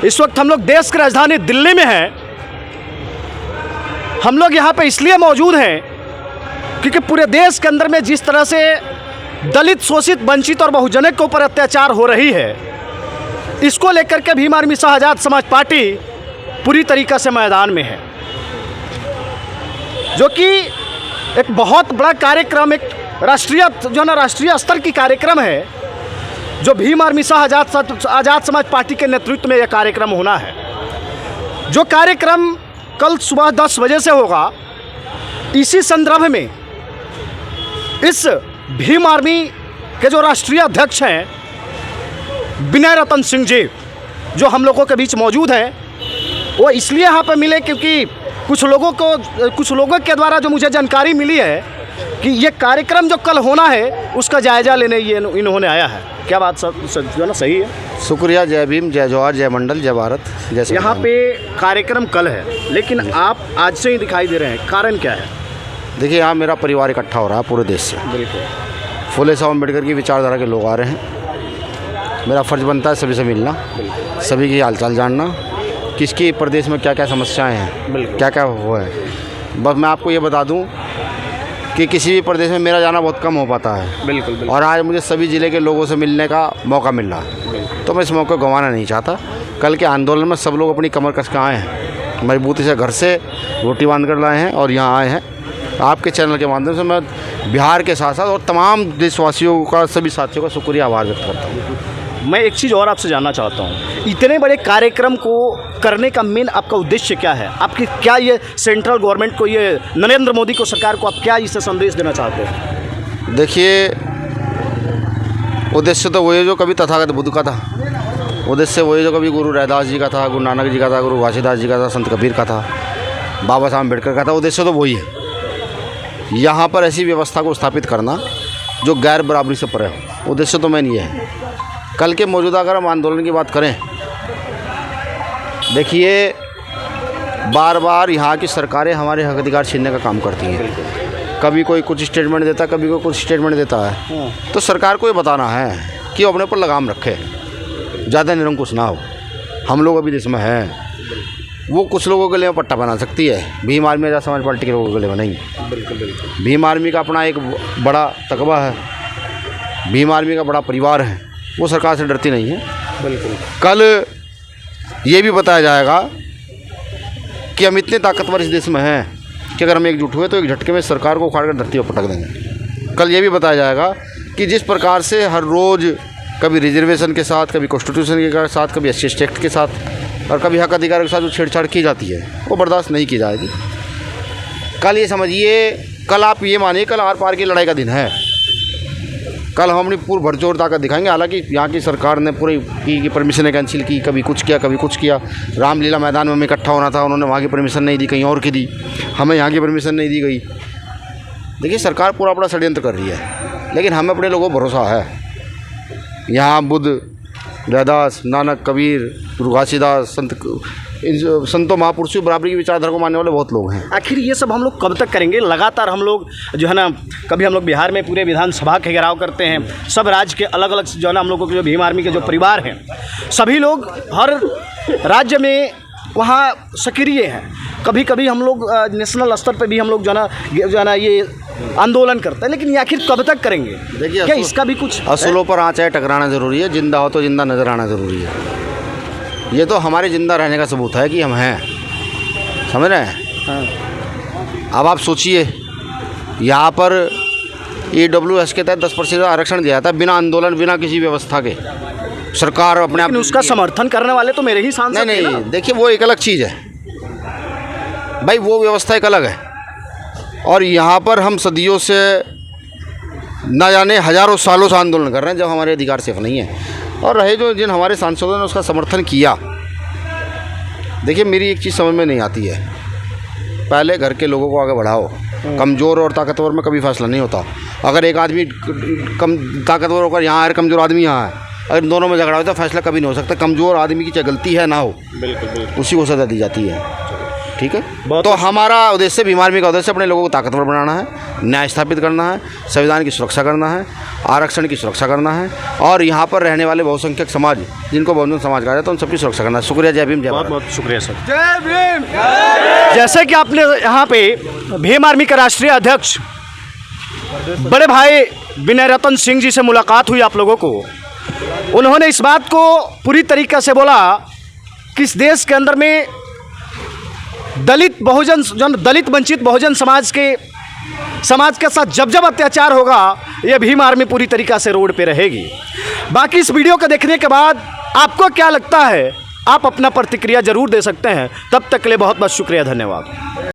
इस वक्त हम लोग देश की राजधानी दिल्ली में हैं। हम लोग यहाँ पे इसलिए मौजूद हैं क्योंकि पूरे देश के अंदर में जिस तरह से दलित, शोषित, वंचित और बहुजनों के ऊपर अत्याचार हो रही है, इसको लेकर के भीम आर्मी शाह आज़ाद समाज पार्टी पूरी तरीक़ा से मैदान में है, जो कि एक बहुत बड़ा कार्यक्रम, एक राष्ट्रीय स्तर की कार्यक्रम है, जो भीम आर्मी शाह आज़ाद समाज पार्टी के नेतृत्व में यह कार्यक्रम होना है। जो कार्यक्रम कल सुबह 10 बजे से होगा, इसी संदर्भ में इस भीम आर्मी के जो राष्ट्रीय अध्यक्ष हैं विनय रतन सिंह जी, जो हम लोगों के बीच मौजूद हैं, वो इसलिए यहाँ पर मिले क्योंकि कुछ लोगों के द्वारा जो मुझे जानकारी मिली है कि ये कार्यक्रम जो कल होना है उसका जायज़ा लेने ये इन्होंने आया है। क्या बात सर जो है ना सही है? शुक्रिया। जय भीम, जय जवाहर, जय मंडल, जय भारत, जय श्री यहाँ राम। पे कार्यक्रम कल है, लेकिन आप आज से ही दिखाई दे रहे हैं, कारण क्या है? देखिए, यहाँ मेरा परिवार इकट्ठा हो रहा है पूरे देश से। बिल्कुल। फुले साहब अम्बेडकर की विचारधारा के लोग आ रहे हैं। मेरा फ़र्ज़ बनता है सभी से मिलना, सभी की हालचाल जानना, किसकी प्रदेश में क्या क्या समस्याएं हैं, क्या क्या हुआ है। बस मैं आपको ये बता दूं कि किसी भी प्रदेश में मेरा जाना बहुत कम हो पाता है। बिल्कुल। और आज मुझे सभी ज़िले के लोगों से मिलने का मौका मिल रहा है, तो मैं इस मौके को गंवाना नहीं चाहता। कल के आंदोलन में सब लोग अपनी कमर कस के आए हैं, मजबूती से घर से रोटी बांध कर लाए हैं और यहाँ आए हैं। आपके चैनल के माध्यम से मैं बिहार के साथ साथ और तमाम देशवासियों का, सभी साथियों का शुक्रिया, आभार व्यक्त करता हूँ। मैं एक चीज़ और आपसे जानना चाहता हूँ, इतने बड़े कार्यक्रम को करने का मेन आपका उद्देश्य क्या है? आपकी क्या ये सेंट्रल गवर्नमेंट को, ये नरेंद्र मोदी को, सरकार को आप क्या इससे संदेश देना चाहते हैं? देखिए, उद्देश्य तो वही जो कभी तथागत बुद्ध का था, उद्देश्य वही जो कभी गुरु रैदास जी का था, गुरु नानक जी का था, गुरु घासीदास जी का था, संत कबीर का था, बाबा साहब अम्बेडकर का था। उद्देश्य तो वही है, यहाँ पर ऐसी व्यवस्था को स्थापित करना जो गैर बराबरी से परे हो। उद्देश्य तो मेन ये है। कल के मौजूदा अगर हम आंदोलन की बात करें, देखिए, बार बार यहाँ की सरकारें हमारे हक अधिकार छीनने का काम करती हैं। कभी कोई कुछ स्टेटमेंट देता है, कभी कोई कुछ स्टेटमेंट देता है। तो सरकार को ये बताना है कि अपने ऊपर लगाम रखे, ज़्यादा निरंकुश ना हो। हम लोग अभी देश में हैं, वो कुछ लोगों के लिए पट्टा बना सकती है, भीम आर्मी आज़ाद समाज पार्टी के लोगों के लिए नहीं। बिल्कुल। भीम आर्मी का अपना एक बड़ा तकबा है, भीम आर्मी का बड़ा परिवार है, वो सरकार से डरती नहीं है। बिल्कुल। कल ये भी बताया जाएगा कि हम इतने ताकतवर इस देश में हैं कि अगर हम एकजुट हुए तो एक झटके में सरकार को उखाड़ कर धरती पर पटक देंगे। कल ये भी बताया जाएगा कि जिस प्रकार से हर रोज़ कभी रिजर्वेशन के साथ, कभी कॉन्स्टिट्यूशन के साथ, कभी एससी एक्ट के साथ और कभी हक अधिकार के साथ जो छेड़छाड़ की जाती है, वो बर्दाश्त नहीं की जाएगी। कल ये समझिए, कल आप ये मानिए, कल आर पार की लड़ाई का दिन है। कल हम अपनी पूरी भरजोर ताकत दिखाएंगे। हालांकि यहाँ की सरकार ने पूरी की परमिशनें कैंसिल की, कभी कुछ किया, कभी कुछ किया। रामलीला मैदान में हमें इकट्ठा होना था, उन्होंने वहाँ की परमिशन नहीं दी, कहीं और की दी, हमें यहाँ की परमिशन नहीं दी गई। देखिए, सरकार पूरा अपना षड्यंत्र कर रही है, लेकिन हमें अपने लोगों को भरोसा है। यहाँ बुद्ध, रैदास, नानक, कबीर, गुरु घासीदास, संतों महापुरुषों बराबरी की विचारधारा को मानने वाले बहुत लोग हैं। आखिर ये सब हम लोग कब तक करेंगे? लगातार हम लोग जो है ना, कभी हम लोग बिहार में पूरे विधानसभा के घेराव करते हैं, सब राज्य के अलग अलग जो है ना हम लोगों के जो भीम आर्मी के जो परिवार हैं, सभी लोग हर राज्य में वहाँ सक्रिय हैं। कभी कभी हम लोग नेशनल स्तर पर भी हम लोग जो है ना ये आंदोलन करते हैं, लेकिन ये आखिर कब तक करेंगे? देखिए, क्या इसका भी कुछ असूलों पर आँच है, टकराना ज़रूरी है। जिंदा हो तो जिंदा नज़र आना ज़रूरी है। ये तो हमारे ज़िंदा रहने का सबूत है कि हम हैं, समझ रहे हैं? हाँ। अब आप सोचिए, यहाँ पर EWS के तहत 10% आरक्षण दिया था, बिना आंदोलन, बिना किसी व्यवस्था के। सरकार अपने आप उसका समर्थन करने वाले तो मेरे ही सांसद नहीं, देखिए, वो एक अलग चीज़ है भाई, वो व्यवस्था एक अलग है। और यहाँ पर हम सदियों से, ना जाने हज़ारों सालों से आंदोलन कर रहे हैं, जब हमारे अधिकार सिर्फ नहीं है। और रहे जो जिन हमारे सांसदों ने उसका समर्थन किया, देखिए, मेरी एक चीज़ समझ में नहीं आती है। पहले घर के लोगों को आगे बढ़ाओ। कमज़ोर और ताकतवर में कभी फैसला नहीं होता। अगर एक आदमी कम ताकतवर होकर यहाँ है, कमज़ोर आदमी यहाँ है, अगर दोनों में झगड़ा हो तो फैसला कभी नहीं हो सकता। कमज़ोर आदमी की चाहे गलती है ना हो, बिल्कुल उसी को सज़ा दी जाती है। ठीक है। बहुत तो हमारा उद्देश्य भीम आर्मी का उद्देश्य अपने लोगों को ताकतवर बनाना है, न्याय स्थापित करना है, संविधान की सुरक्षा करना है, आरक्षण की सुरक्षा करना है और यहाँ पर रहने वाले बहुसंख्यक समाज जिनको बहुजन समाज कहा जाता है उन सबकी सुरक्षा करना है। शुक्रिया। जय भीम, जय भारत। बहुत शुक्रिया सर। जय भीम। जैसे कि आपने यहाँ पे भीम आर्मी के राष्ट्रीय अध्यक्ष बड़े भाई विनय रतन सिंह जी से मुलाकात हुई आप लोगों को, उन्होंने इस बात को पूरी तरीके से बोला कि इस देश के अंदर में दलित वंचित बहुजन समाज के साथ जब जब अत्याचार होगा ये भीम आर्मी पूरी तरीक़ा से रोड पे रहेगी। बाकी इस वीडियो को देखने के बाद आपको क्या लगता है, आप अपना प्रतिक्रिया जरूर दे सकते हैं। तब तक के लिए बहुत बहुत शुक्रिया, धन्यवाद।